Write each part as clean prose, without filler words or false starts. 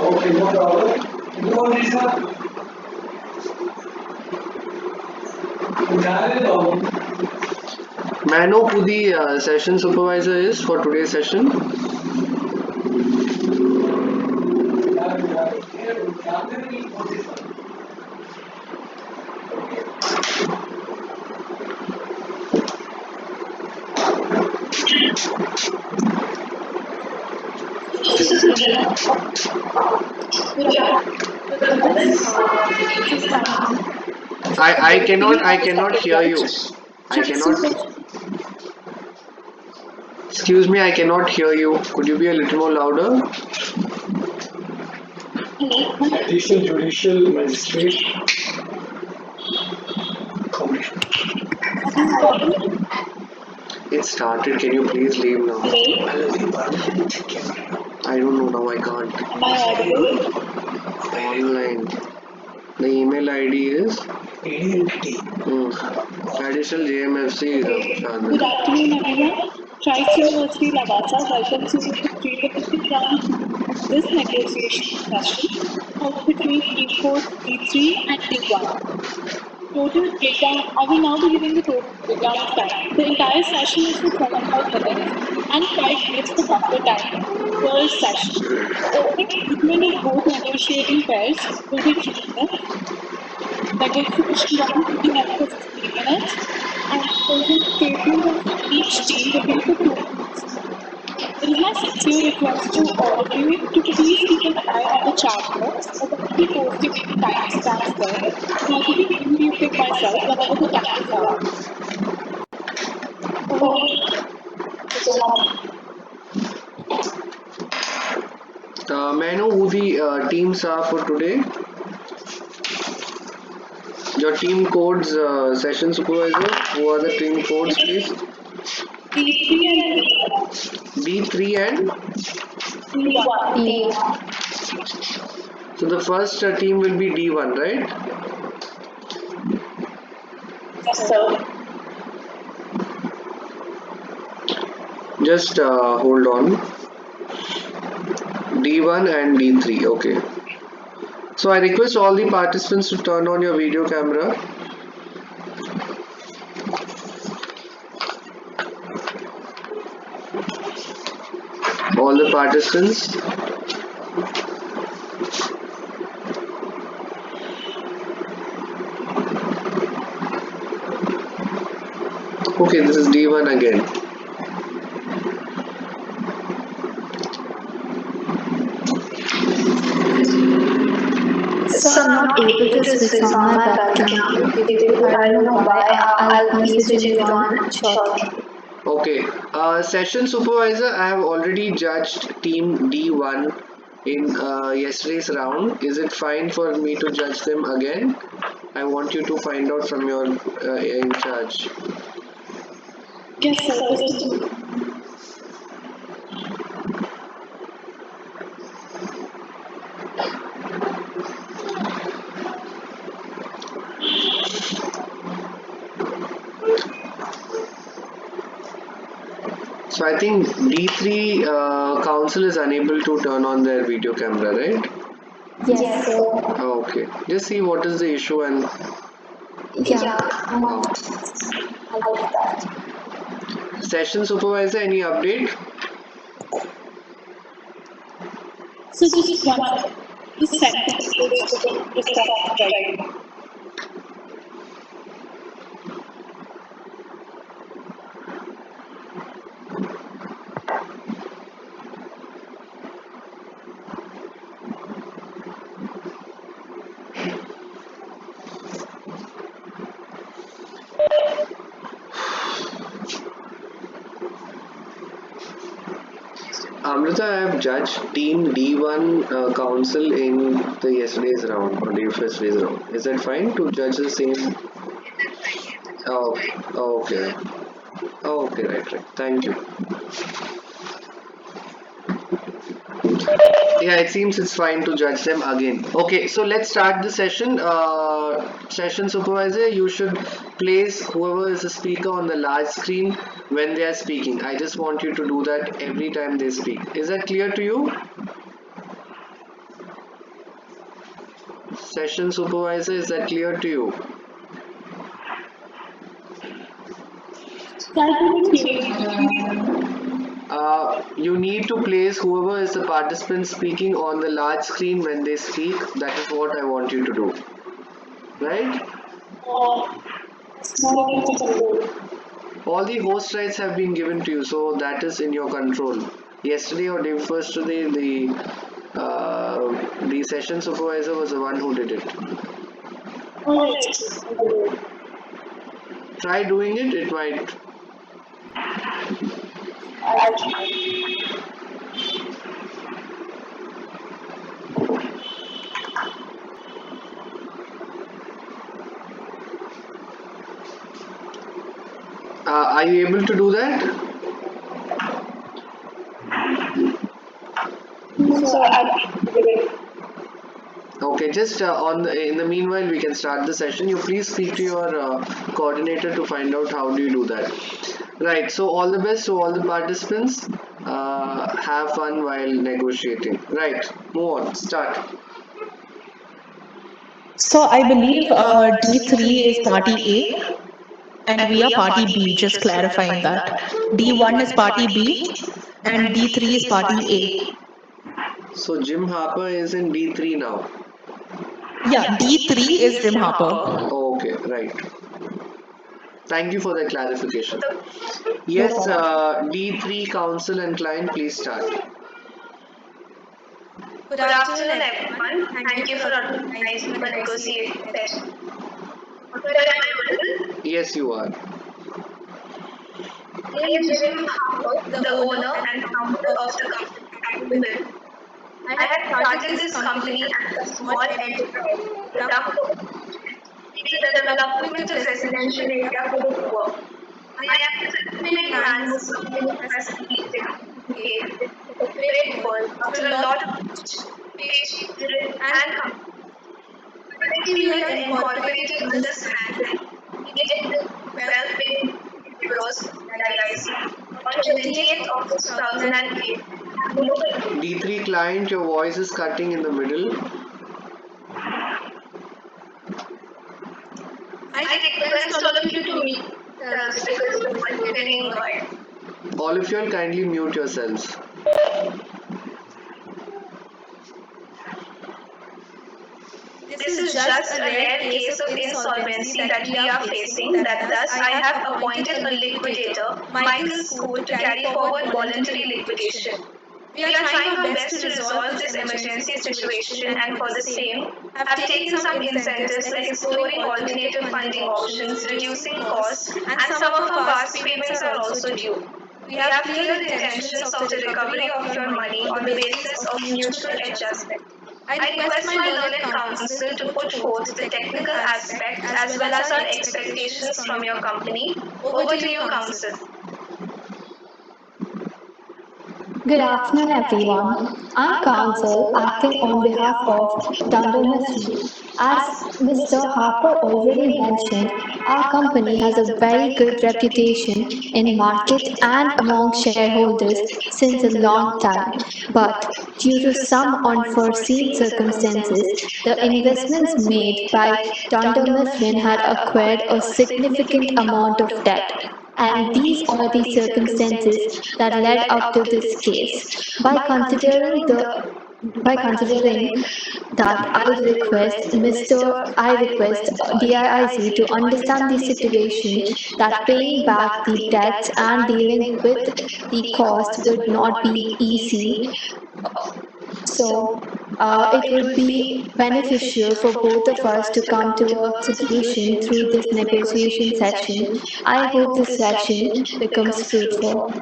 Okay, no problem. You want this one? May I know who the session supervisor is for today's session? I cannot hear you. I cannot. Excuse me, I cannot hear you. Could you be a little more louder? Additional judicial magistrate commission. It started. Can you please leave now? I don't know now. I can't. Online. The email ID is additional JMFC. Good afternoon, everyone. Christ University Lavasa welcomes you to the prerequisite round this negotiation session held between team codes D3 and D1. Total breakdown. I will now be giving the total breakdown of time. The entire session is for 25 minutes and 5 minutes for buffer time per session. The opening statement of both negotiating pairs will be 3 minutes. Negotiation round will be held for 15 minutes. And closing statement of each team will be for 2 minutes. It is my sincere request to all of you to please keep an eye on the chat box as I will be posting any timestamps there, and I will be unmuting myself whenever the time is up. May I know who the teams are for today? Your team codes, session supervisor. Who are the team codes, please? D3 and D1. So the first team will be D1, right? Yes, sir. Just hold on. D1 and D3. Okay. So I request all the participants to turn on your video camera. All the participants. Okay, this is D1 again. So I'm not able to switch on my webcam. I don't know why. I'll be switching it on shortly. Okay. Session supervisor, I have already judged team D1 in yesterday's round. Is it fine for me to judge them again? I want you to find out from your in charge. Yes, sir. So I think D3 council is unable to turn on their video camera, right? Yes, sir. Okay. Just see what is the issue and session supervisor, any update? So just one sentence is right. Amrita, I have judged team D1 council in the yesterday's round or the yesterday's round. Is that fine to judge the same? Oh, okay. Oh, okay, right. Thank you. Yeah, it seems it's fine to judge them again. Okay, so let's start the session. Session supervisor, you should place whoever is the speaker on the large screen when they are speaking. I just want you to do that every time they speak. Is that clear to you? Session supervisor, is that clear to you? So I couldn't hear you. You need to place whoever is the participant speaking on the large screen when they speak. That is what I want you to do. Right? It's not able to control. All the host rights have been given to you, so that is in your control. Yesterday or day before yesterday, the session supervisor was the one who did it. Alright. Try doing it. It might. I'll try. Are you able to do that? So I Okay, just in the meanwhile, we can start the session. You please speak to your coordinator to find out how do you do that. Right. So all the best to all the participants. Have fun while negotiating. Right. Move on. Start. So I believe D3 is party A and we are party B, just clarifying that. D1 is party B and D3 is party A. So Jim Harper is in D3 now. Yeah, D3 is Jim Harper. Okay, right. Thank you for the clarification. Yes, D3 counsel and client, please start. Good afternoon, everyone. Thank you for organizing the negotiation session. Sir, am I audible? Yes, you are. I am Jim Harper, the owner and founder of the company. I had started this company as a small enterprise with a the development of residential area for the poor. My approximate plan was something as completed a great world after a lot of patience, grit, and commitment. Currently, we are incorporated under this handle. We did 12 billion euros LIC on 28th August 2008. D3 client, your voice is cutting in the middle. I request all of you to meet because the voice is getting annoyed. All of you will kindly mute yourselves. This is just a rare case of insolvency that we are facing. That thus, I have appointed a liquidator, Michael Scoot, to carry forward voluntary liquidation. We are trying our best to resolve this emergency situation, and for the same, have taken some incentives like exploring alternative funding options, reducing costs, and some of our past payments are also due. We have clear intentions of the recovery of your money on the basis of mutual adjustment. I request my learned counsel to put forth the technical aspects as well as our expectations from your company. Over to you, counsel. Good afternoon, everyone. I'm Counsel acting on behalf of Dunder Mifflin. As Mr. Harper already mentioned, our company has a very good reputation in market and among shareholders since a long time. But due to some unforeseen circumstances, the investments made by Dunder Mifflin had acquired a significant amount of debt. And these are the circumstances that led up to this case. By considering that I request DIIC to understand the situation that paying back the debts and dealing with the cost would not be easy. So, it would be beneficial for both of us to come to a solution through this negotiation session. I hope this session becomes fruitful.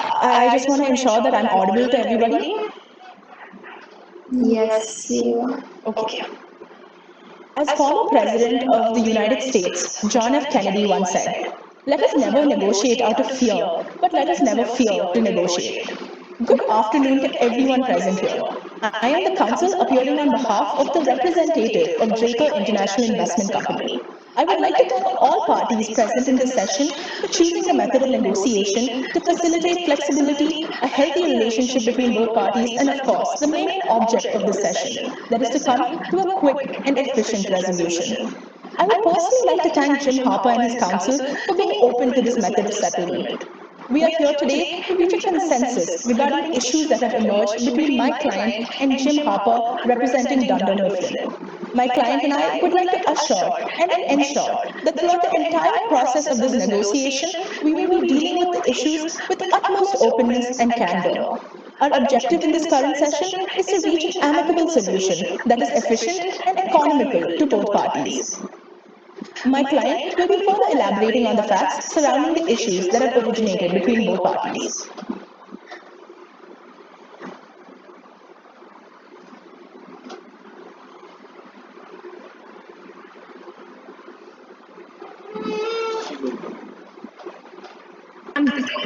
I just want to ensure that I'm audible to everybody. Yes, you are. Okay. As former President of the United States, John F. Kennedy once said, Let us never negotiate out of fear, but let us never fear to negotiate. Good afternoon to everyone present here. I am the counsel appearing on behalf of the representative of Draker International Investment Company. I would like to thank all parties present in this session for choosing the method of negotiation to facilitate flexibility, a healthy relationship between both parties, and of course, the main object of this session, that is to come to a quick and efficient resolution. I would personally like to thank Jim Harper and his counsel for being open to this method of settlement. We are here today to reach a consensus regarding the issues that have emerged between my client and Jim Harper representing Dunder Mifflin. My client and I would like to assure and ensure that throughout the entire process of this negotiation, we will be dealing with the issues with utmost openness and candor. Our objective in this current session is to reach an amicable solution that is efficient and economical to both parties. My client will be further elaborating on the facts surrounding the issues that have originated between both parties.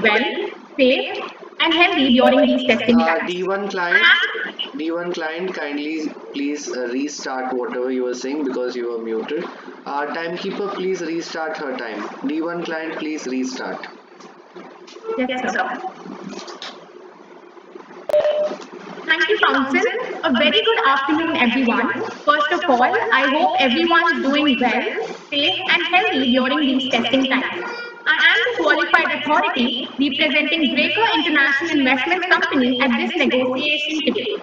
Well, safe, and healthy during these testing times. D1 client, kindly please restart whatever you were saying because you were muted. Timekeeper, please restart her time. D1 client, please restart. Yes, sir. Thank you, Council. A very good afternoon, everyone. First of all, I hope everyone is doing well, safe, and healthy during these testing times. I am the qualified authority representing Draker International Investments Company at this negotiation today.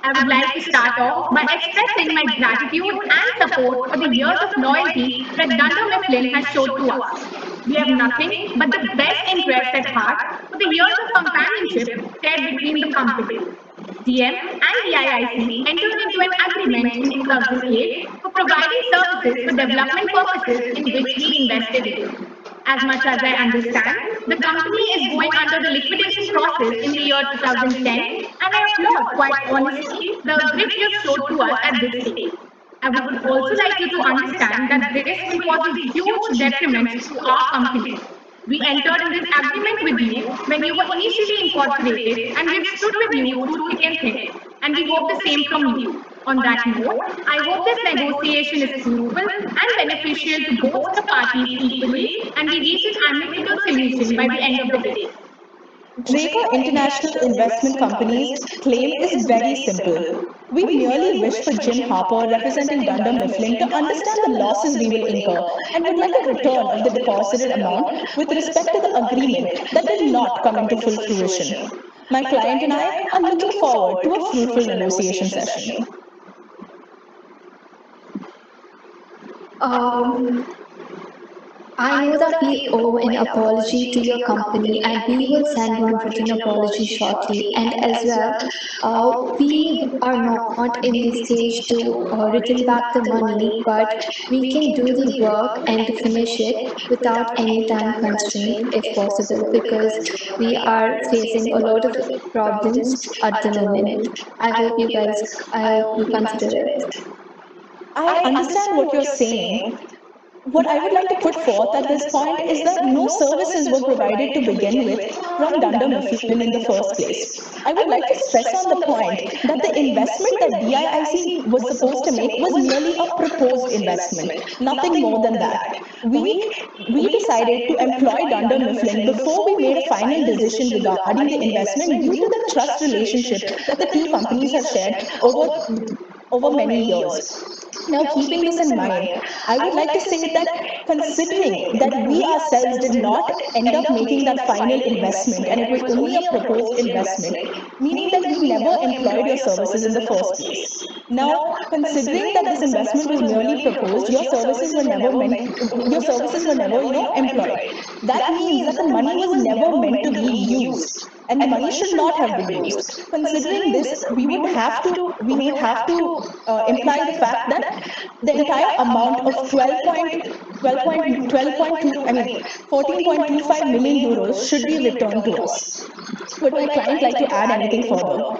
I would like to start off by expressing my gratitude and support for the years of loyalty that Dunder Mifflin has showed to us. We have nothing but the best interest at heart for the years of companionship shared between the company. DM and DIIC entered into an agreement in 2008 for providing services for development purposes in which we invested in. As much as I understand, the company is going under the liquidation process in the year 2010, and I applaud, quite honestly, the grit you have showed to us at this stage. I would also like you to understand that this will cause a huge detriment to our company. We entered in this agreement with you when you were initially incorporated, and we've stood with you through thick and thin. And we hope the same from you. On that note, I hope this negotiation is fruitful and beneficial to both the parties equally, and we reach an amicable solution by the end of the day. Draker International Investment Company's claim is very simple. We merely wish for Jim Harper representing Dunder Mifflin to understand the losses we will incur and would like a return of the deposited amount with respect to the agreement that did not come into full fruition. My client and I are looking forward to a fruitful negotiation session. I know that we owe an apology to your company, and we will send one written apology shortly. And as well, we are not in the stage to return back the money, but we can do the work and to finish it without any time constraint if possible, because we are facing a lot of problems at the moment. I hope you guys will consider it. I understand what you're saying. What I would like to put forth at this point is that no services were provided to begin with from Dunder Mifflin in the first place. I would like to stress on the point that the investment that DIIC was supposed to make was merely a proposed investment, nothing more than that. We decided to employ Dunder Mifflin before we made a final decision regarding the investment due to the trust relationship that the two companies have shared over many years. Now, keeping this in mind, I would like to say that considering that we ourselves did not end up making that final investment and it was only a proposed investment, meaning that we never employed your services in the first place. Now, considering that this investment was merely proposed, your services were never employed. That means that the money was never meant to be used, and the money should not have been used. Considering this, we would have to imply the fact that the entire amount of 14.25 million euros should be returned to us. Would my client like to add anything further?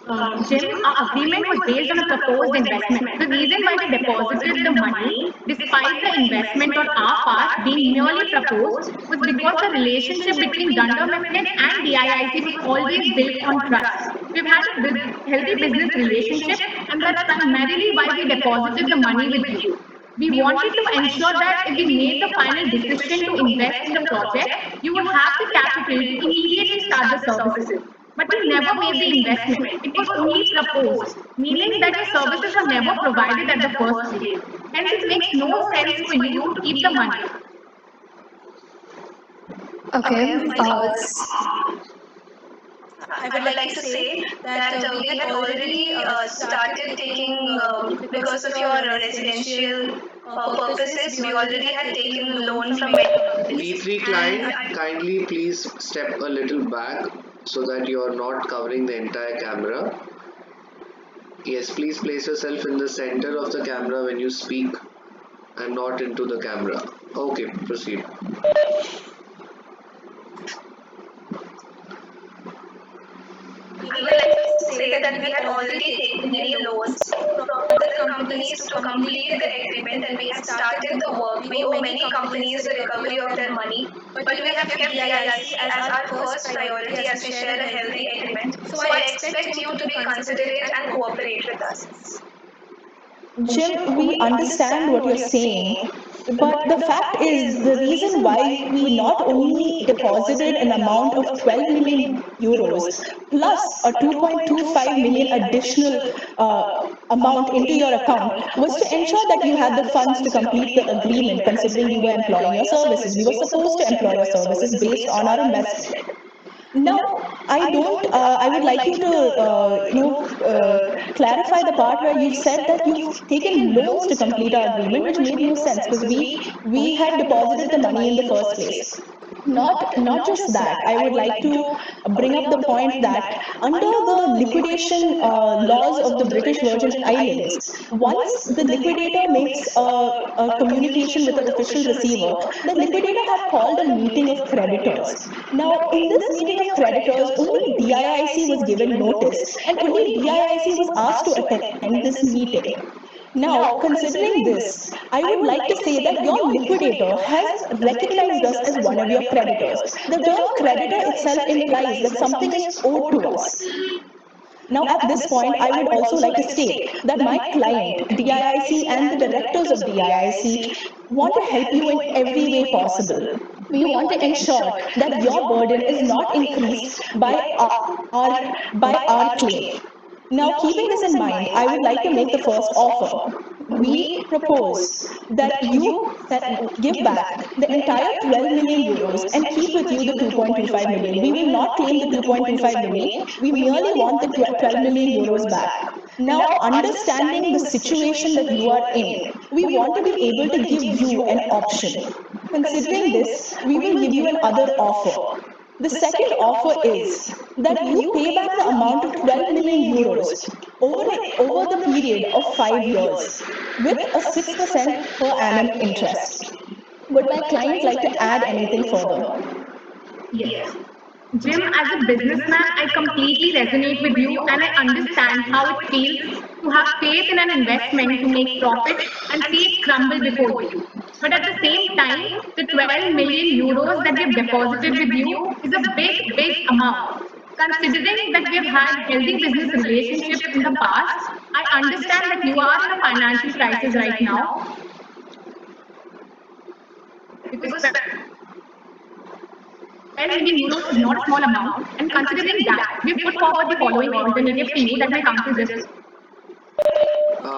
Jim, our agreement was based on a proposed investment. The reason why we deposited the money, despite the investment on our part being merely proposed, was because the relationship between Dunder Mifflin and DIIC was always built on trust. We've had a healthy business relationship, and that's primarily why we deposited the money with you. We wanted to ensure that if we made the final decision to invest in the project, you would have the capital to immediately start the services. But we never made the investment. It was only proposed, meaning that your services were never provided at the first place. Hence, it makes no sense for you to keep the money. Okay. I would like to say that we had already started taking, because of your residential purposes, we already had taken loan from it. D3 client, kindly please step a little back so that you are not covering the entire camera. Yes, please place yourself in the center of the camera when you speak and not into the camera. Okay, proceed. I would like to say that we had already taken many loans from other companies to complete the agreement, and we had started the work. We owe many companies the recovery of their money, but we have kept DIIC as our first priority as we share a healthy agreement. So I expect you to be considerate and cooperate with us. Jim, we understand what you're saying, but the fact is the reason why we not only deposited an amount of 12 million euros plus a 2.25 million additional amount into your account was to ensure that you had the funds to complete the agreement, considering we were employing your services. We were supposed to employ your services based on our investment. Now, I would like you to clarify the part where you've said that you've taken loans to complete our agreement, which made no sense because we had deposited the money in the first place. Not just that, I would like to bring up the point that under the liquidation laws of the British Virgin Islands, once the liquidator makes a communication with the official receiver, the liquidator had called a meeting of creditors. Now, in this meeting of creditors, only DIIC was given notice, and only DIIC was asked to attend this meeting. Now, considering this, I would like to say that your liquidator has recognized us as one of your creditors. The term creditor itself implies that something is owed to us. Now, at this point, I would also like to state that my client, DIIC, and the directors of DIIC want to help you in every way possible. We want to ensure that your burden is not increased by our claim. Now, keeping this in mind, I would like to make the first offer. We propose that you give back the entire 12 million euros and keep with you the 2.25 million. We will not claim the 2.25 million. We merely want the 12 million euros back. Now, understanding the situation that you are in, we want to be able to give you an option. Considering this, we will give you another offer. The second offer is that you pay back the amount of 12 million euros over the period of 5 years with a 6% per annum interest. Would my client like to add anything further? Yes. Jim, as a businessman, I completely resonate with you and I understand how it feels to have faith in an investment to make profit and see it crumble before you. But at the same time, the 12 million euros that we have deposited with you is a big amount. Considering that we have had healthy business relationships in the past, I understand that you are in a financial crisis right now. Because 12 million euros is not a small amount, and considering that, we've put forward the following alternative to you that my council just.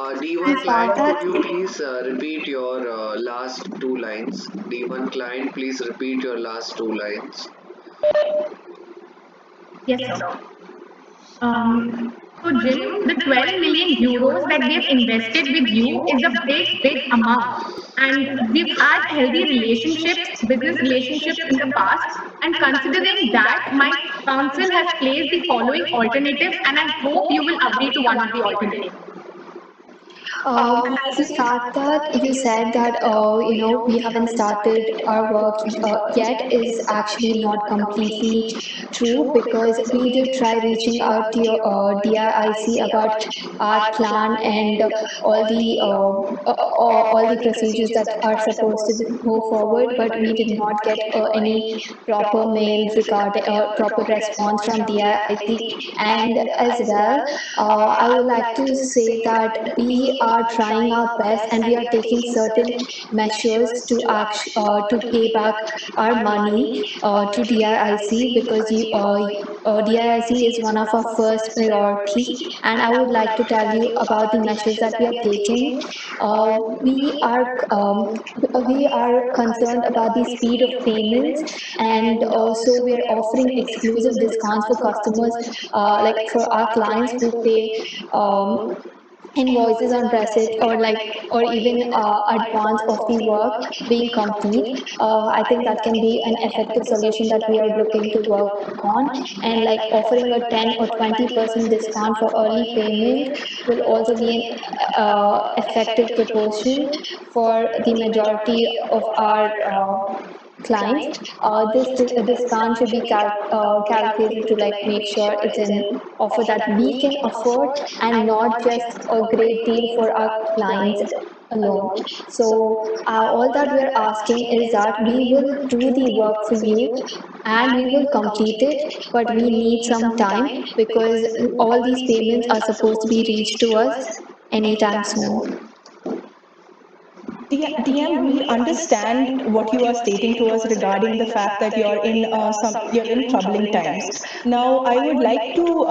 D1 client, could you please repeat your last two lines? D1 client, please repeat your last two lines. Yes, sir. So, Jim, the 12 million euros that we have invested with you is a big amount. And we've had healthy relationships, business relationships in the past. And considering that, my council has placed the following alternatives, and I hope you will agree to one of the alternatives. As the fact that you said that we haven't started our work yet is actually not completely true, because we did try reaching out to your DIIC about our plan and all the procedures that are supposed to move forward, but we did not get any proper mail regarding proper response from DIIC. And as well, I would like to say that we are trying our best and we are taking certain measures to to pay back our money to DIIC, because DIIC is one of our first priority. And I would like to tell you about the measures that we are taking. We are concerned about the speed of payments, and also we are offering exclusive discounts for customers, like for our clients who pay invoices on receipt, or even advance of the work being complete. I think that can be an effective solution that we are looking to work on. And like offering a 10 or 20% discount for early payment will also be an effective proportion for the majority of our clients. This discount should be calculated to like make sure it's an offer that we can afford and not just a great deal for our clients alone. So all that we are asking is that we will do the work for you and we will complete it, but we need some time, because all these payments are supposed to be reached to us anytime soon. DM, we understand what you are stating to us regarding the fact that you're in troubling times. Now, I would like to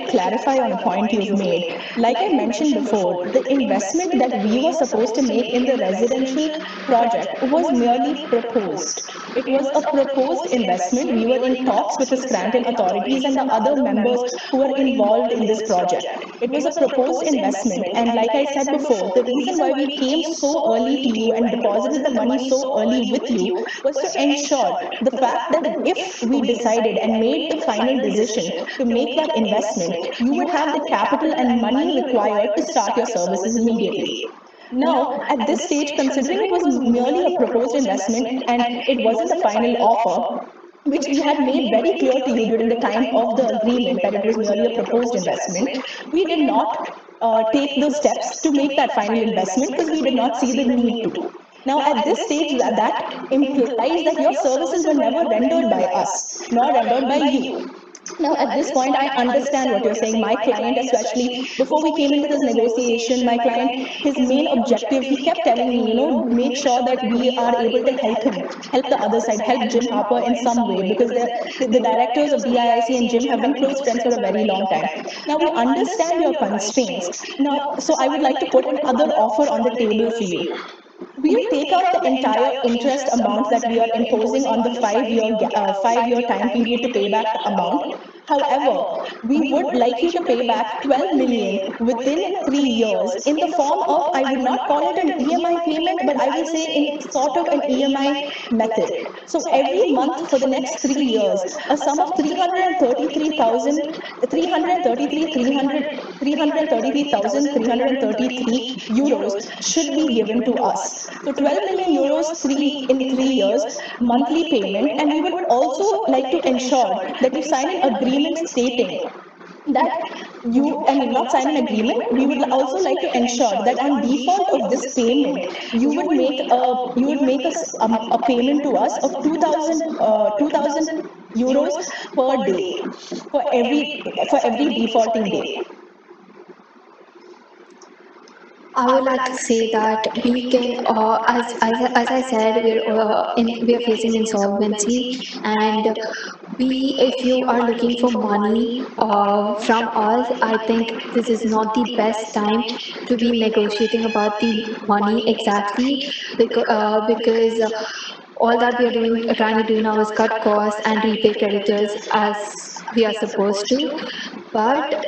clarify on a point you've made. Like I mentioned before, the investment that we were supposed to make in the residential project was merely proposed. It was a proposed investment. We were in talks with the Scranton authorities and the other members who were involved in this project. It was a proposed investment, and like I said before, the reason why we came so early to you and deposited the money so early with you was to ensure the fact that if we decided and made the final decision to make that investment, you would have the capital and money required to start your services immediately. Now, at this stage, considering it was merely a proposed investment and it wasn't the final offer, which we had made very clear to you during the time of the agreement that it was merely a proposed investment, we did not take those steps to make that final investment because we did not see the need to. Now, at this stage, that implies that your services were never rendered by us, nor rendered by you. Now, at this point, I understand what you're saying. My client, especially before we came into this negotiation, my client, his main objective, he kept telling me, make sure that we are able to help him, help the other side, help Jim Harper in some way, because the directors of DIIC and Jim have been close friends for a very long time. Now, we understand your constraints. Now, so I would like to put another offer on the table for you. We'll take out the entire interest amount that we are imposing on the 5-year time period to pay back the amount. However, we would like you to pay back 12 million within 3 years in the form of, I would not call it an EMI payment, but I will say in sort of an EMI method. So every month for the next 3 years, a sum of 333,333 euros should be given to us. So 12 million euros in 3 years monthly payment, and we would also like to ensure that you sign an agreement stating that not sign an agreement. We would also like to ensure that on default of this payment, you would make a payment to us of 2,000 euros per day for every defaulting day. I would like to say that we can, as I said, we are facing insolvency, and if you are looking for money from us, I think this is not the best time to be negotiating about the money exactly, because all that we are trying to do now is cut costs and repay creditors as we are supposed to. But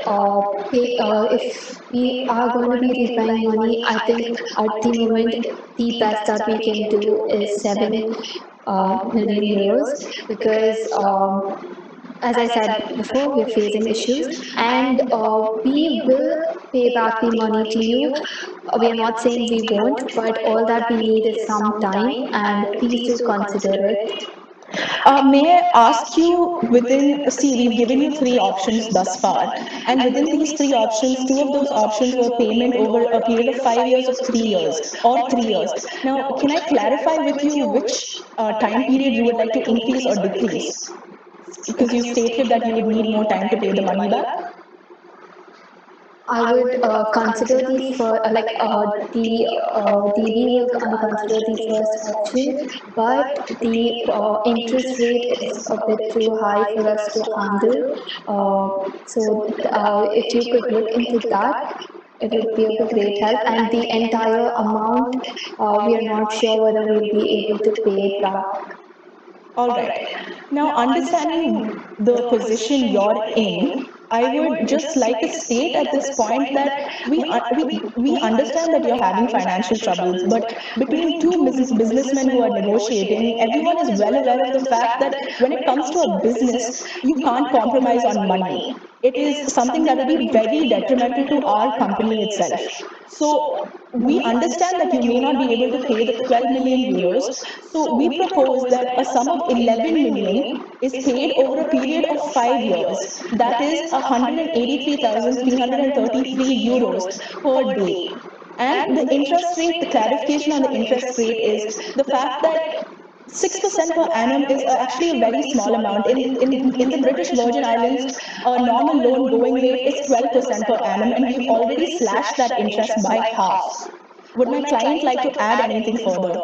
if we are going to be repaying money, I think at the moment the best that we can do is 7 million euros, because as I said before, we're facing issues, and we will pay back the money to you. We are not saying we won't, but all that we need is some time, and please do consider it. May I ask you see, we've given you three options thus far, and within these three options, two of those options were payment over a period of 5 years of 3 years or 3 years. Now, can I clarify with you which time period you would like to increase or decrease? Because you stated that you would need more time to pay the money back. I would consider the we will consider the first option, but the interest rate is a bit too high for us to handle. If you could look into that, it would be of a great help. And the entire amount, we are not sure whether we'll be able to pay it back. All right. Now, understanding the position you're in, I would just like to state at this point that we understand that you're having financial troubles, but between two businessmen who are negotiating, everyone is well aware of the fact that when it comes to a business, you can't compromise on money. It is something that will be very detrimental to our company itself. So we understand that you may not be able to pay the 12 million euros. So we propose that a sum of 11 million is paid over a period of 5 years. That is 183,333 euros per day. And the interest rate, the clarification on the interest rate is the fact that 6% per annum is actually a very small amount. In the British Virgin Islands, a normal loan going rate is 12% per annum, and we've already slashed that interest by half. Would my client like to add anything further?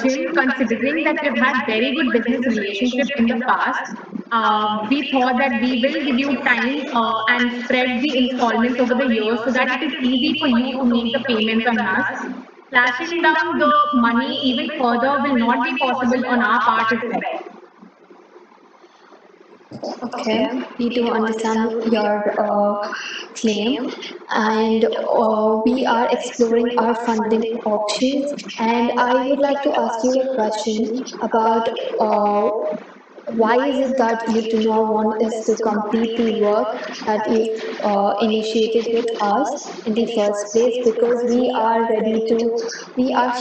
Jim, considering that we've had very good business relationship in the past, we thought that we will give you time and spread the installments over the years so that it is easy for you to make the payments on us. Slashing down the money even further will not be possible on our part as well. Okay, we do understand your claim, and we are exploring our funding options. And I would like to ask you a question about why is it that you do not want us to complete the work that you've initiated with us in the first place? Because we are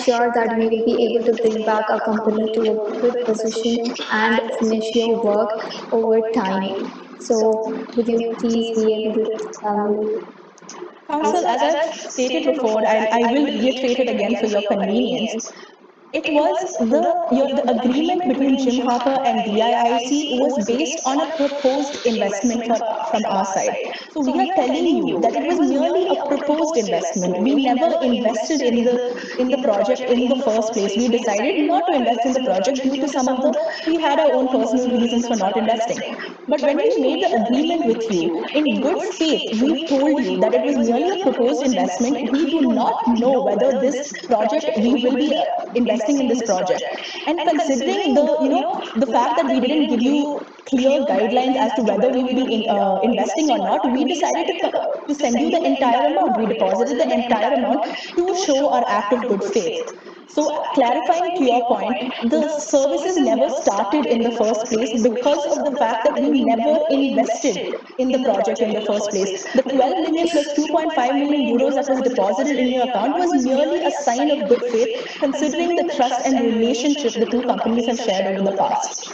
sure that we will be able to bring back our company to a good position and finish your work over time. So, would you please be able to tell me? Counsel, as I've stated before, I will reiterate it again for your convenience. It was the agreement between Jim Harper and DIIC was based on a proposed investment from our side. So we are telling you that it was merely a proposed investment. We never invested in the project in the first place. We decided not to invest in the project due to we had our own personal reasons for not investing. But when we made the agreement with you, in good faith, we told you that it was merely a proposed investment. We do not know whether this project we will be investing in this project. And considering the fact that we didn't give you clear guidelines as to whether we will be investing or not, we decided to send you the entire amount. We deposited the entire amount to show our act of good faith. So, clarifying to your point, the services never started in the first place because of the fact that we never invested in the project in the first place. The 12 million plus 2.5 million euros that was deposited in your account was merely a sign of good faith, considering the trust and relationship the two companies have shared over the past.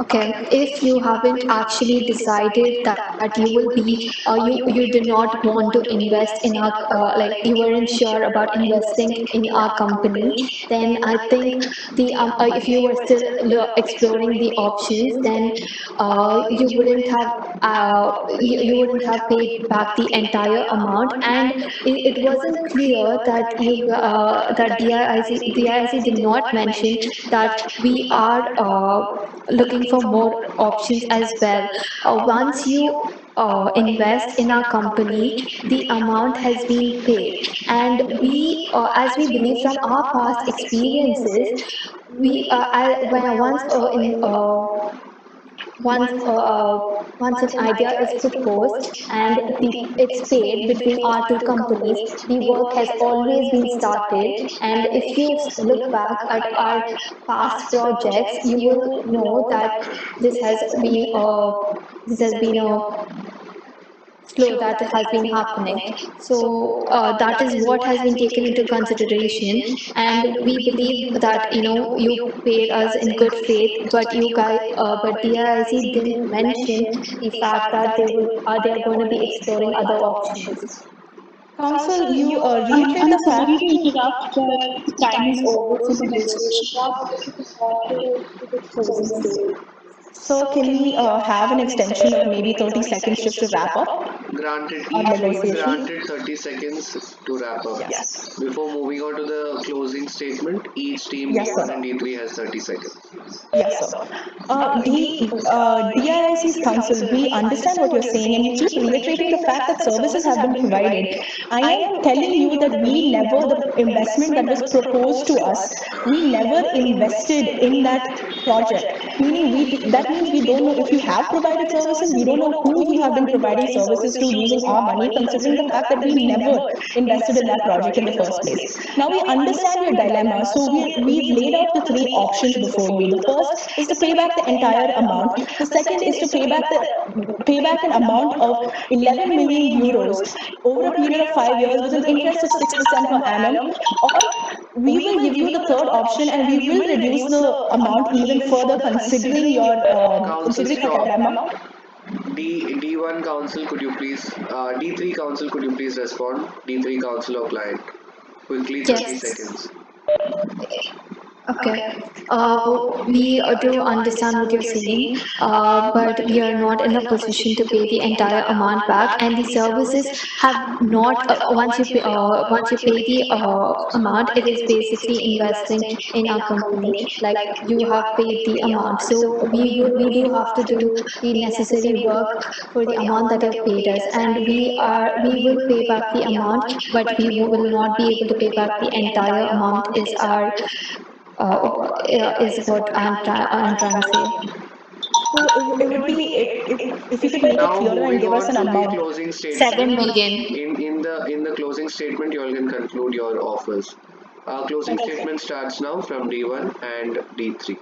Okay, if you haven't actually decided that you will be, you do not want to invest in our, you weren't sure about investing in our company, then I think if you were still exploring the options, then you wouldn't have paid back the entire amount, and it wasn't clear that that DIIC did not mention that we are looking for more options as well. Once you invest in our company, the amount has been paid, and as we believe from our past experiences, we when once in once an idea is proposed and it's paid between our two companies, the work has always been started. And if you look back at our past projects, you will know that this has been a this has been a flow that has been happening. So that is what has been taken into consideration, and we believe that you paid us in good faith, but you guys, but DIIC didn't mention the fact that they are going to be exploring other options. Council, you reiterate I'm the sorry fact. to interrupt, but the time is over for the negotiation part. We can move on to the closing stage. So can we have an extension of maybe 30 seconds just to wrap up Granted, our each team negotiation? granted 30 seconds to wrap up. Yes. Before moving on to the closing statement, each team Yes, D1 sir. and D3 has 30 seconds. Yes, sir. DIIC's council, we understand what you're saying and you keep reiterating the fact that services have been provided. I am telling you that the investment that was proposed to us, we never invested in that project. Meaning, that means we don't know if you have provided services, we don't know who you have been providing services to using our money, considering the fact that we never invested in that project in the first place. Now, we understand your dilemma, so we've laid out the three options before you. The first is to pay back the entire amount. The second is to pay back an amount of 11 million euros over a period of 5 years with an interest of 6% per annum, or we will give you the third option and we will reduce the amount even further considering Council, your stop. dilemma. D1 council, could you please, D3 council, could you please respond? D3 council or client. Quickly, 30 Yes. seconds. Okay. We do understand what you're saying, but we are not in a position to pay the entire amount back, and the services have not. Once you pay the amount, it is basically investing in our company. Like you have paid the amount, so we do have to do the necessary work for the amount that you have paid us, and we will pay back the amount, but we will not be able to pay back the entire amount. Is what I'm trying to say. So it would be if you could make it Now clearer and moving give us on an to the amount. closing statement. 7 million. In the closing statement, you all can conclude your offers. Our closing statement starts now from D1 and D3.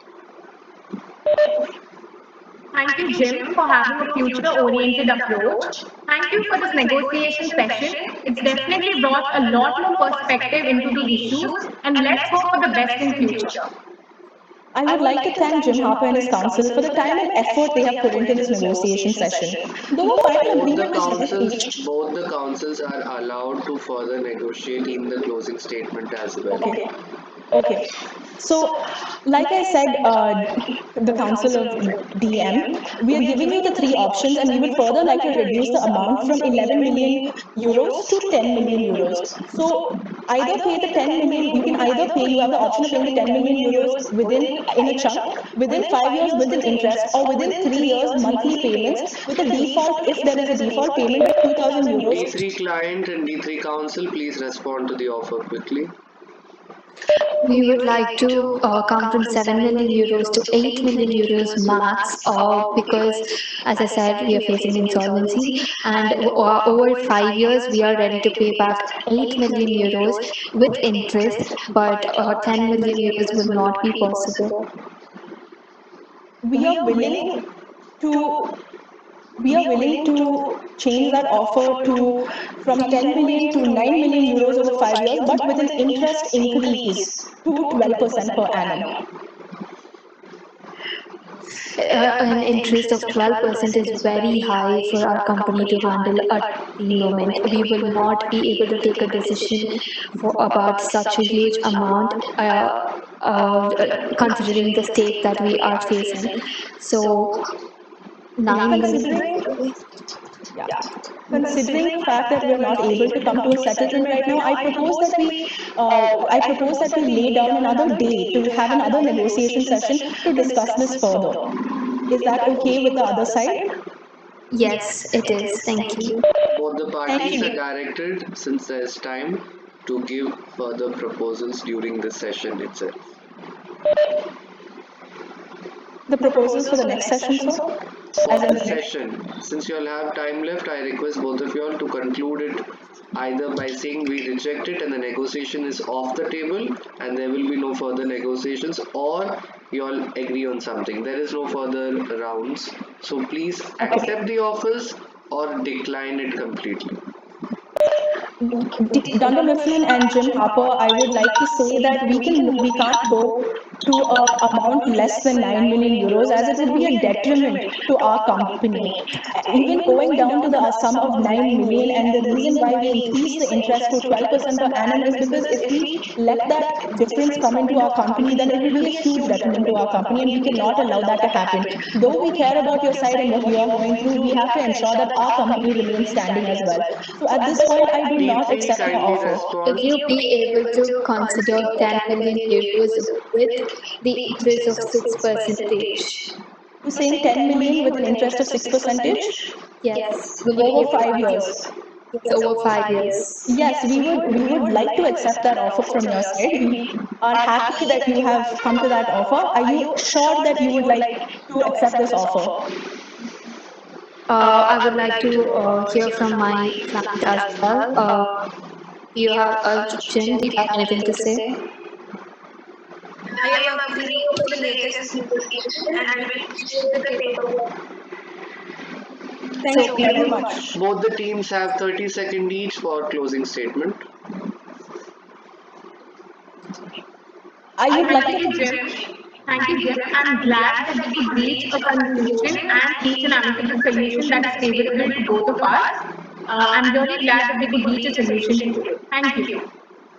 Thank you, Jim, for having a future oriented approach. Thank you for this negotiation session. It's definitely brought a lot more perspective into the issues, and let's hope for the best in future. I would like to thank Jim Harper and his council for the time and effort they have put into this negotiation session. Though no final agreement was never reached. Both the councils are allowed to further negotiate in the closing statement as well. Okay. So, like I said, the Council of DM, we are giving you the three options, and we would further like to reduce the amount from 11 million euros to 10 million euros. So, either pay the 10 million, you can either pay, you have the option of paying the 10 million euros in a chunk, within 5 years with an interest, or within 3 years monthly payments with a default, if there is a default payment of 2,000 euros. D3 client and D3 council, please respond to the offer quickly. We would like to come from 7 million euros to 8 million euros max, because, as I said, we are facing insolvency, and over 5 years, we are ready to pay back 8 million euros with interest, but 10 million euros will not be possible. We are willing to change that offer to from 10 million to 9 million euros over 5 years, but with an interest increase to 12% per annum. An interest of 12% is very high for our company to handle at the moment. We will not be able to take a decision about such a huge amount, considering the state that we are facing. So, 9 million. Considering the fact that we are not able to come to a settlement right now, I propose that we lay down another day to have another negotiation session to discuss this further. Is that okay with the other side? Yes, it is. Thank you. Both the parties you. are directed, since there is time, to give further proposals during the session itself. the proposals for the next session, sir? For As in this the next. session, since you all have time left, I request both of you all to conclude it either by saying we reject it and the negotiation is off the table and there will be no further negotiations, or you all agree on something. There is no further rounds. So please accept the offers or decline it completely. Dunder Mifflin and Jim Harper, I would like to say that we can't go to a amount less than 9 million euros, as it would be a detriment to our company. Even going down to the sum of 9 million, and the reason why we increase the interest to 12% per annum is because if we let that difference come into our company, then it will be a huge detriment to our company, and we cannot allow that to happen. Though we care about your side and what you are going through, we have to ensure that our company remains standing as well. So at this point, I do not D3, accept the kindly offer. respond. Will you be able to consider 10 million euros with the interest of 6%? You're saying 10 million with an interest of 6%? Yes. Will you be Over able to 5 consider? years. Yes, over 5 years. Yes, we would like to accept that offer from your side. We are happy that you have come to that offer. Are you sure that you would like to accept this offer? I would like to hear from my client as well. Do you have, Jim, do you have anything to say? I am agreeing with the latest negotiation and will share the paperwork. Thank you very much. Both the teams have 30 seconds each for closing statement. I would like Thank you, to. Jim. Thank you, Jim. I'm glad that we could reach a conclusion and reach an amicable solution that is favorable to both of us. I'm really glad that we could reach a solution today. Thank you.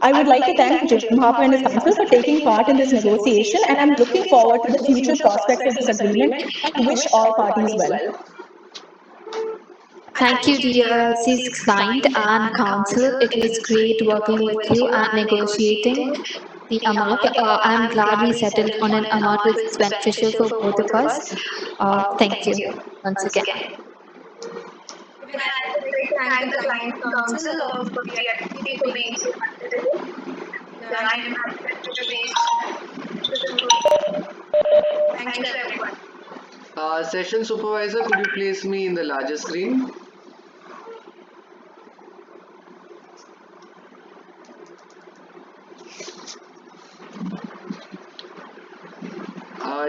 I would like to thank Jim Harper and his council for taking part in this negotiation, and I'm looking forward to the future prospects of this agreement and wish all parties well. Thank you, dear CIS client and council. It was great working with you and negotiating the amount. I'm glad we settled on an amount which is beneficial for both of us. Thank you once again. Even I would like to thank the client council for the activity for being so considerate. I am happy to be. Thank you, everyone. Session supervisor, could you place me in the larger screen?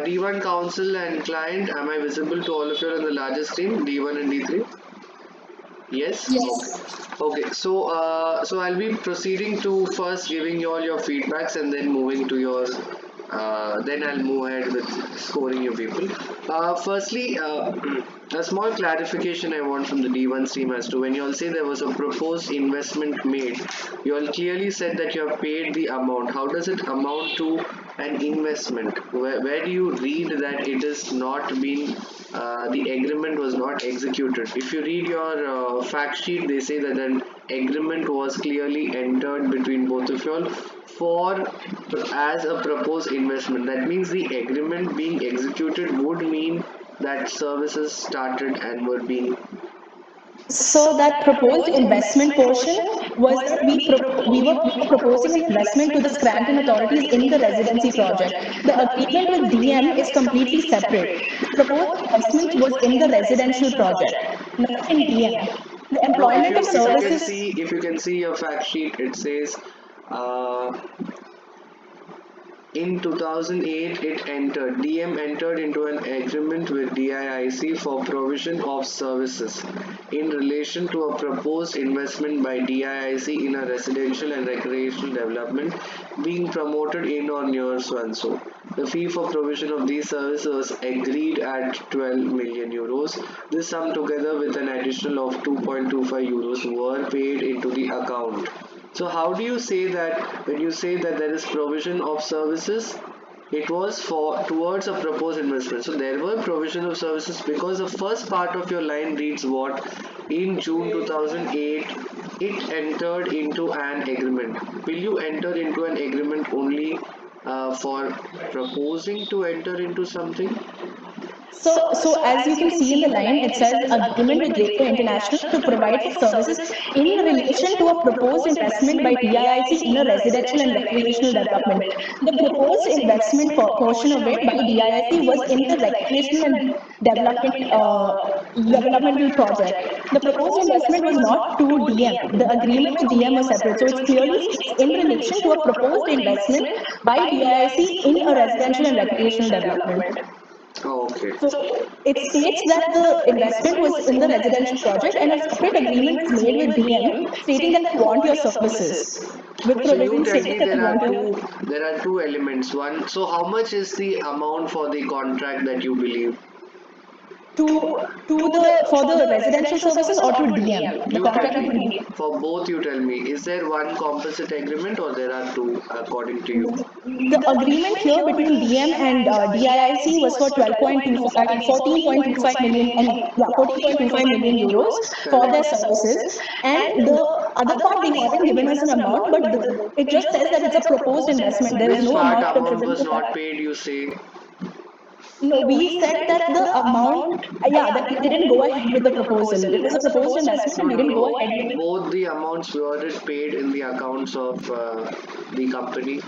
D1 council and client, am I visible to all of you on the larger screen? D1 and D3? Yes? Yes. Okay, so I'll be proceeding to first giving you all your feedbacks and then moving to your then I'll move ahead with scoring your people. Firstly, a small clarification I want from the D1 team as to when you all say there was a proposed investment made, you all clearly said that you have paid the amount. How does it amount to an investment? Where do you read that it is not been the agreement was not executed? If you read your fact sheet, they say that an agreement was clearly entered between both of you all for as a proposed investment. That means the agreement being executed would mean that services started and were being. So that proposed investment portion was that we were proposing an investment to the Scranton authorities in the residency project. The agreement with DM is completely separate. The proposed investment was in the residential project, not in DM. The No, employment of services. if you can see your fact sheet, it says in 2008 DM entered into an agreement with DIIC for provision of services in relation to a proposed investment by DIIC in a residential and recreational development being promoted in or near Swanso. The fee for provision of these services was agreed at 12 million euros. This sum together with an additional of 2.25 euros were paid into the account. So how do you say that when you say that there is provision of services, it was for towards a proposed investment? So there were provision of services because the first part of your line reads what? In June 2008, it entered into an agreement. Will you enter into an agreement only for proposing to enter into something? So as you can see in the line, it says agreement with Greco International to provide for services in relation to a proposed investment by DIIC in a residential and recreational development. The proposed investment portion of it by DIIC was in the recreational and developmental project. The proposed investment was not to DM. The agreement with DM was separate. So it clearly states in relation to a proposed investment by DIIC in a residential and recreational development. Oh, okay. So it states that the investment was in the residential project and a separate agreement was made with DM stating that we want your services. With So you provision tell stating me that we want your there are two elements. One, so how much is the amount for the contract that you believe? for the residential services or to DM. The You contract tell is me. For both, you tell me. Is there one composite agreement or there are two, according to you? the agreement here between DM and DIIC was for 14.25 million, I mean, yeah, 14.25 million euros for their services. And the other part, they haven't given us an amount, but it just says that it's a proposed investment. There is Which no part amount amount considered was to not that. paid, you say? No, we said that the amount, that we didn't go ahead with the proposal. It was a proposed investment and we didn't go ahead with it. Both the amounts were it paid in the accounts of the company.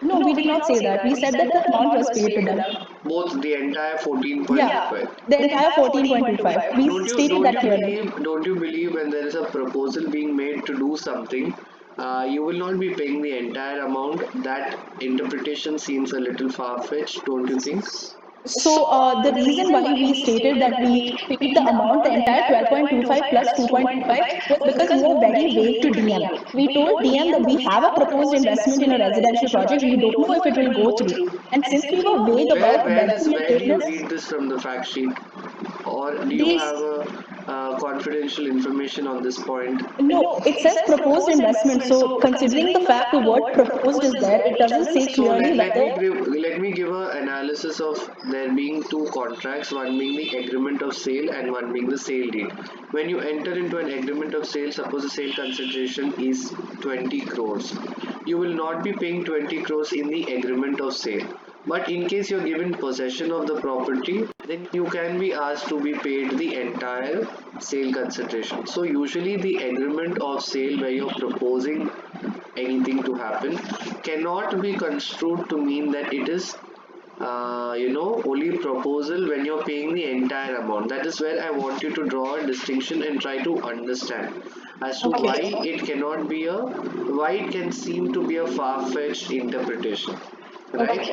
No, we did not say that. We said that the amount was paid to them. Both the entire 14.25. Yeah, the entire 14.25. We stated that clearly. Don't you believe when there is a proposal being made to do something, you will not be paying the entire amount? That interpretation seems a little far-fetched, don't you think? So the reason why we stated that we paid the amount, the entire 12.25 plus 2.25, was because we were very vague to DM. We told DM that we have a proposed investment in a residential project. We don't know if it will go through. And since we were vague about whether we will Where take do you this, read this from the fact sheet? Or do you have a confidential information on this point? no, it says proposed investment. So considering the fact the word proposed is there, it doesn't say So clearly whether. let me give an analysis of there being two contracts, one being the agreement of sale and one being the sale deed. When you enter into an agreement of sale, suppose the sale consideration is 20 crores. You will not be paying 20 crores in the agreement of sale. But in case you're given possession of the property, then you can be asked to be paid the entire sale consideration. So usually the agreement of sale where you're proposing anything to happen cannot be construed to mean that it is only proposal when you're paying the entire amount. That is where I want you to draw a distinction and try to understand as to why it cannot be why it can seem to be a far-fetched interpretation. Right?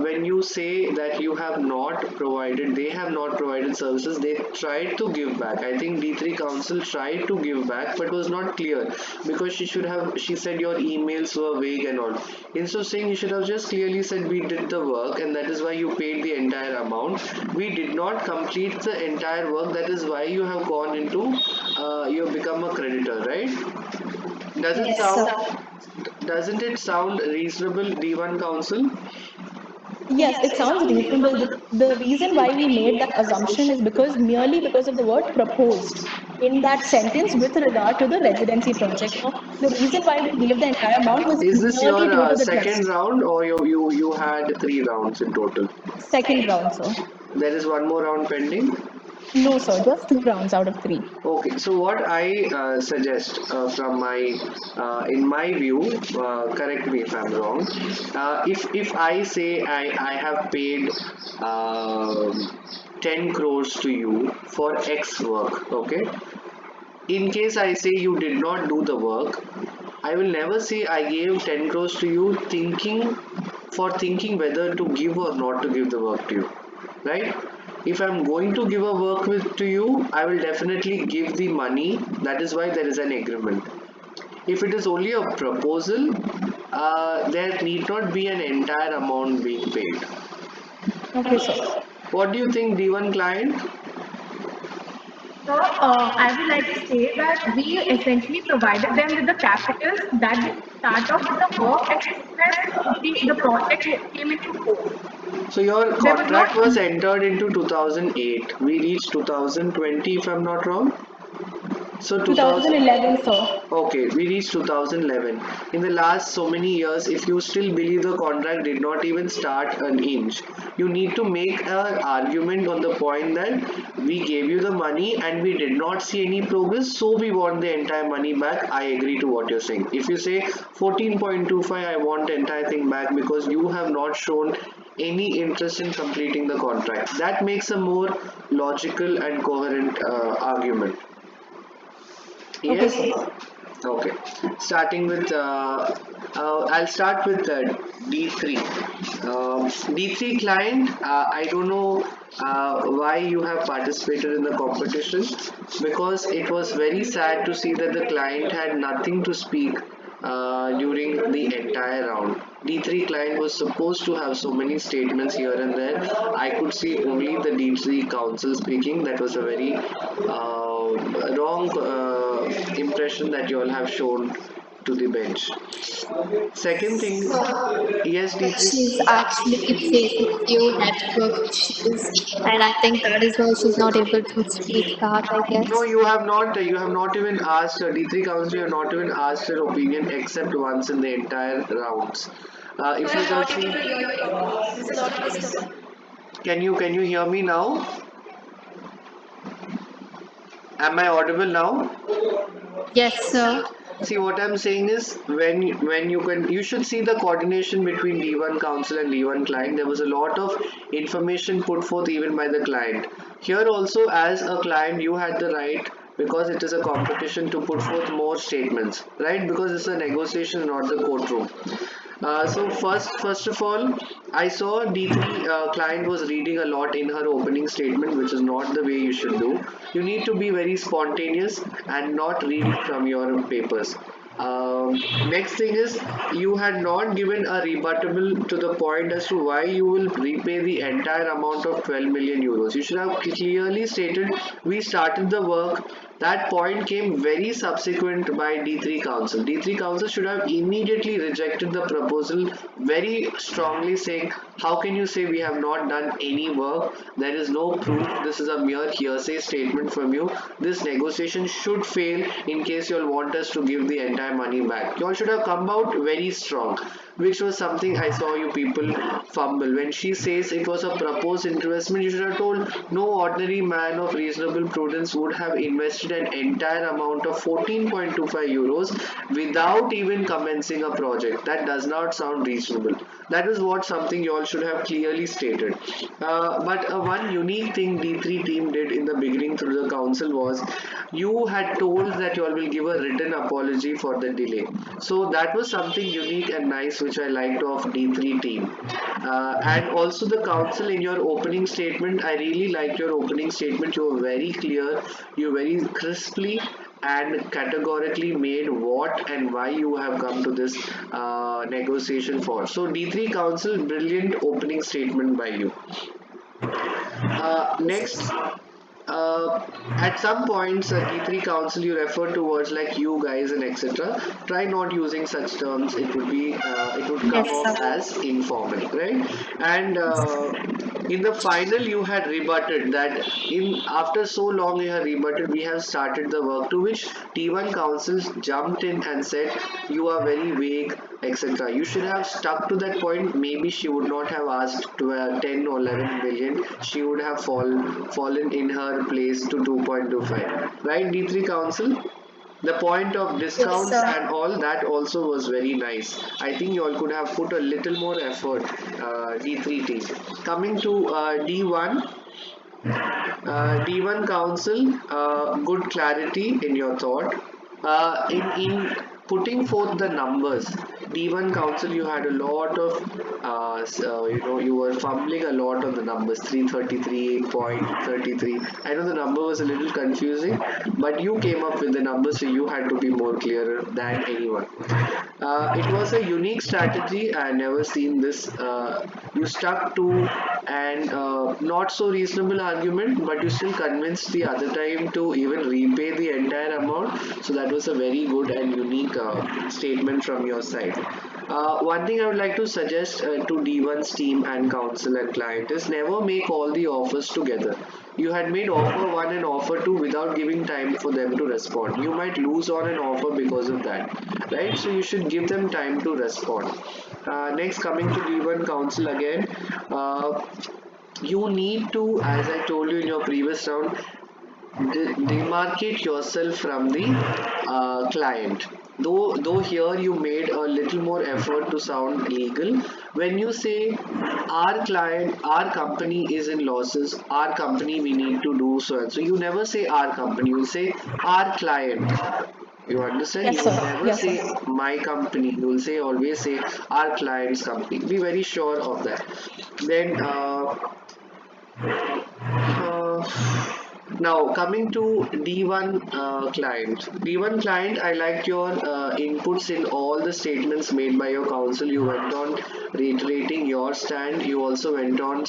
When you say that you have not provided, they have not provided services, they tried to give back. I think D3 Council tried to give back but was not clear because she said your emails were vague and all. Instead of saying, you should have just clearly said we did the work and that is why you paid the entire amount. We did not complete the entire work, that is why you have gone into, you have become a creditor, right? Doesn't it sound reasonable, D1 Council? Yes, it sounds reasonable. The reason why we made that assumption is merely because of the word proposed in that sentence with regard to the residency project. So the reason why we gave the entire amount was Is this merely due your to the second trust. round or you had 3 rounds in total? Second round, sir. There is one more round pending? No, sir, just 2 rounds out of 3. Okay, so what I suggest from in my view, correct me if I'm wrong. If I say I have paid 10 crores to you for X work, okay. In case I say you did not do the work, I will never say I gave 10 crores to you thinking whether to give or not to give the work to you, right? If I'm going to give a work to you, I will definitely give the money. That is why there is an agreement. If it is only a proposal, there need not be an entire amount being paid. Okay, sir. What do you think, D1 client? So, I would like to say that we essentially provided them with the capital that they start off with the work as soon as the project came into force. So your There was contract not was entered into 2008. We reached 2020 if I'm not wrong. So 2000. 2011, sir. Okay, we reached 2011. In the last so many years, if you still believe the contract did not even start an inch, you need to make an argument on the point that we gave you the money and we did not see any progress, so we want the entire money back. I agree to what you're saying. If you say 14.25, I want the entire thing back because you have not shown any interest in completing the contract. That makes a more logical and coherent argument. Okay, Yes. sir. Okay. Starting with, I'll start with D3. D3 client, I don't know why you have participated in the competition, because it was very sad to see that the client had nothing to speak during the entire round. D3 client was supposed to have so many statements here and there. I could see only the D3 council speaking. That was a very wrong impression that you all have shown to the bench. Second thing, yes, But she's D3. actually facing few network issues, and I think that is why she's not able to speak back, I No, guess. you have not. You have not even asked her. D3 council. You have not even asked her opinion except once in the entire rounds. If Sir, you I'm can not see, able to hear you properly. There's a lot of disturbance. can you hear me now? Am I audible now? Yes, sir. See, what I'm saying is when you should see the coordination between D1 council and D1 client. There was a lot of information put forth even by the client. Here also, as a client, you had the right, because it is a competition, to put forth more statements, right? Because it's a negotiation, not the courtroom. First of all, I saw D3 client was reading a lot in her opening statement, which is not the way you should do. You need to be very spontaneous and not reading from your papers. Next thing is, you had not given a rebuttable to the point as to why you will repay the entire amount of 12 million euros. You should have clearly stated we started the work. That point came very subsequent by D3 Council. D3 Council should have immediately rejected the proposal very strongly, saying, how can you say we have not done any work? There is no proof. This is a mere hearsay statement from you. This negotiation should fail in case you all want us to give the entire money back. You all should have come out very strong, which was something I saw you people fumble. When she says it was a proposed investment, you should have told no ordinary man of reasonable prudence would have invested an entire amount of 14.25 euros without even commencing a project. That does not sound reasonable. That is what something you all should have clearly stated. But one unique thing D3 team did in the beginning through the council was, you had told that you all will give a written apology for the delay. So that was something unique and nice which I liked of D3 team. And also the council, in your opening statement, I really liked your opening statement. You were very clear, you very crisply and categorically made what and why you have come to this negotiation for. So D3 council, brilliant opening statement by you. Next, at some points, D3 council, you refer to words like you guys and etc. Try not using such terms. It would come Yes, off sir. as informal, right? And in the final, you had rebutted that, in after so long you have rebutted, we have started the work. To which T1 councils jumped in and said, you are very vague, etc. You should have stuck to that point. Maybe she would not have asked 10 or 11 million. She would have fallen in her place to 2.25. Right, D3 Council? The point of Yes, discounts sir. and all that also was very nice. I think you all could have put a little more effort, D3 team. Coming to D1, D1 Council, good clarity in your thought. In putting forth the numbers, D1 Council, you had a lot of, you were fumbling a lot on the numbers, 333.33. I know the number was a little confusing, but you came up with the numbers, so you had to be more clearer than anyone. It was a unique strategy. I never seen this. You stuck to an not so reasonable argument, but you still convinced the other time to even repay the entire amount. So that was a very good and unique statement from your side. One thing I would like to suggest to D1's team and council and client is, never make all the offers together. You had made offer 1 and offer 2 without giving time for them to respond. You might lose on an offer because of that, right? So you should give them time to respond. Next, coming to D1 council again, uh, you need to, as I told you in your previous round, demarcate yourself from the client. Though here you made a little more effort to sound legal. When you say our client, our company is in losses, our company we need to do so and so, you never say our company, you say our client. You understand? Yes, You will sir. never Yes, say sir. my company. You will say always say our client's company. Be very sure of that. Then uh, now coming to D1 client. D1 client, I liked your inputs in all the statements made by your counsel. You went on reiterating your stand. You also went on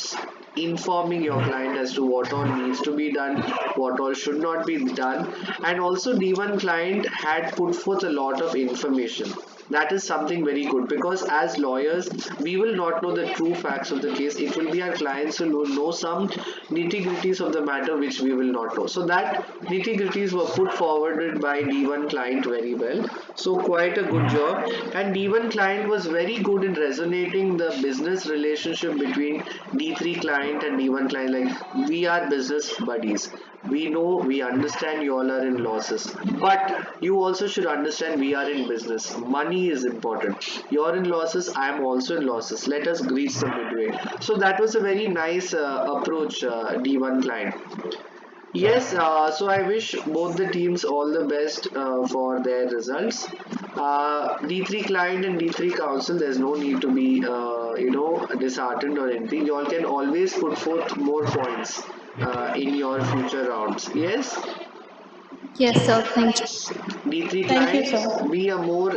informing your client as to what all needs to be done, what all should not be done, and also D1 client had put forth a lot of information. That is something very good, because as lawyers we will not know the true facts of the case. It will be our clients who will know some nitty-gritties of the matter which we will not know. So that nitty-gritties were put forwarded by D1 client very well. So quite a good job. And D1 client was very good in resonating the business relationship between D3 client and D1 client. Like, we are business buddies. We know, we understand you all are in losses, but you also should understand we are in business. Money is important. You're in losses, I am also in losses. Let us reach the midway. So that was a very nice approach, D1 client. Yes, so I wish both the teams all the best for their results. D3 client and D3 council, there's no need to be, disheartened or anything. You all can always put forth more points in your future rounds. Yes, Yes, sir. Thank you. D3 Thank you, sir. client, be a more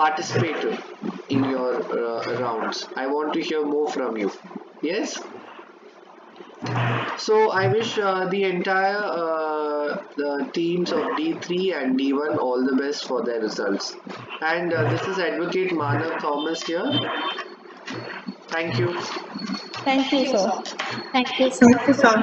participative in your rounds. I want to hear more from you. Yes. So I wish the entire the teams of D3 and D1 all the best for their results. And this is Advocate Manav Thomas here. Thank you. Thank you, sir. Thank you, sir. Thank you, sir.